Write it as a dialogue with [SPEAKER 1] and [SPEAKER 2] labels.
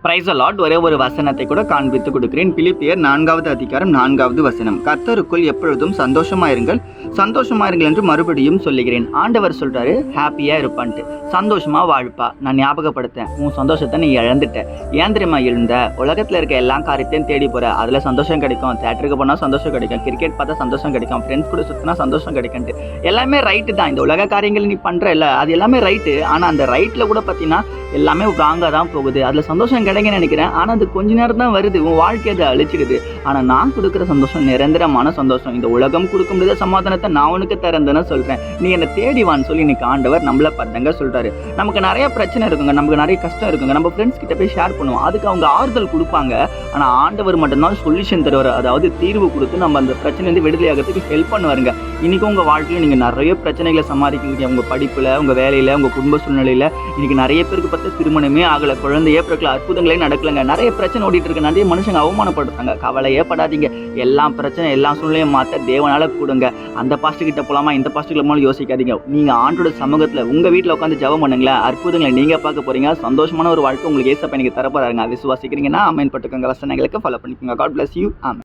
[SPEAKER 1] Praise the Lord. ஒரே ஒரு வசனத்தை கூட காண்பித்து கொடுக்கிறேன். பிலிப்பியர் 4வது அதிகாரம் 4வது வசனம். கர்த்தருக்குள் எப்பொழுதும் சந்தோஷமாயிருங்கள் என்று மறுபடியும் சொல்லுகிறேன். ஆண்டவர் சொல்றாரு, ஹாப்பியா இருப்பான்ட்டு, சந்தோஷமா வாழ்ப்பா. நான் ஞாபகப்படுத்தேன், உன் சந்தோஷத்தை நீ இழந்துட்ட. ஏன் தெரியுமா எழுந்த? உலகத்துல இருக்க எல்லா காரியத்தையும் தேடி போற, அதுல சந்தோஷம் கிடைக்கும். தியேட்டருக்கு போனா சந்தோஷம் கிடைக்கும், கிரிக்கெட் பார்த்தா சந்தோஷம் கிடைக்கும், ஃப்ரெண்ட்ஸ் கூட சுத்தினா சந்தோஷம் கிடைக்கும்ட்டு எல்லாமே ரைட்டு தான். இந்த உலக காரியங்கள் நீ பண்ற இல்ல, அது எல்லாமே ரைட்டு. ஆனா அந்த ரைட்ல கூட பாத்தீங்கன்னா எல்லாமே ராங்கா தான் போகுது. அதுல சந்தோஷம் கிடைக்குன்னு நினைக்கிறேன், ஆனா அது கொஞ்ச நேரம் தான் வருது, உன் வாழ்க்கையை அதை அழிச்சிடுது. ஆனா நான் கொடுக்குற சந்தோஷம் நிரந்தரமான சந்தோஷம். இந்த உலகம் கொடுக்க முடியாத சமாதானத்தை நான் உனக்கு தரேன்னு சொல்றேன். நீ என்னை தேடிவான்னு சொல்லி இன்னைக்கு ஆண்டவர் நம்மள பார்த்தங்க சொல்றாரு. நமக்கு நிறைய பிரச்சனை இருக்குங்க, நமக்கு நிறைய கஷ்டம் இருக்குங்க. நம்ம ஃப்ரெண்ட்ஸ் கிட்ட போய் ஷேர் பண்ணுவோம், அதுக்கு அவங்க ஆறுதல் கொடுப்பாங்க. ஆனா ஆண்டவர் மட்டும்தான் சொல்யூஷன் தருவார், அதாவது தீர்வு கொடுத்து நம்ம அந்த பிரச்சனை வந்து விடுதலை ஆகிறதுக்கு ஹெல்ப் பண்ணுவாருங்க. இன்னைக்கு உங்க வாழ்க்கையில நீங்க நிறைய பிரச்சனைகளை சமாளிக்கிறீங்க. உங்க படிப்புல, உங்க வேலையில, உங்க குடும்ப சூழ்நிலையில. இன்னைக்கு நிறைய பேருக்கு பார்த்து திருமணமே ஆகல, குழந்தையே பிறக்கல, அற்புதங்களே நடக்கலங்க. நிறைய பிரச்சனை ஓடிட்டு இருக்கு, நிறைய மனுஷங்க அவமானப்படுறாங்க. கவலையே படாதீங்க. எல்லா பிரச்சனை எல்லா சூழ்நிலையும் மாற்ற தேவனால கூடுங்க. அந்த பாஸ்டர் கிட்ட போலாமா, இந்த பாஸ்டர் கிட்ட போலாமா யோசிக்காதீங்க. நீங்க ஆண்டோட சமூகத்துல உங்க வீட்டுல உட்காந்து ஜெபம் பண்ணுங்களேன், அற்புதங்களை நீங்க பார்க்க போறீங்க. சந்தோஷமான ஒரு வாழ்க்கை உங்களுக்கு ஏசப்பா நீங்க தரப்போறாருங்க. விசுவாசிக்கிறீங்கன்னா ஆமென் போட்டுக்கோங்க. வசனங்களுக்கு ஃபாலோ பண்ணிக்கோங்க. God bless you. ஆமென்.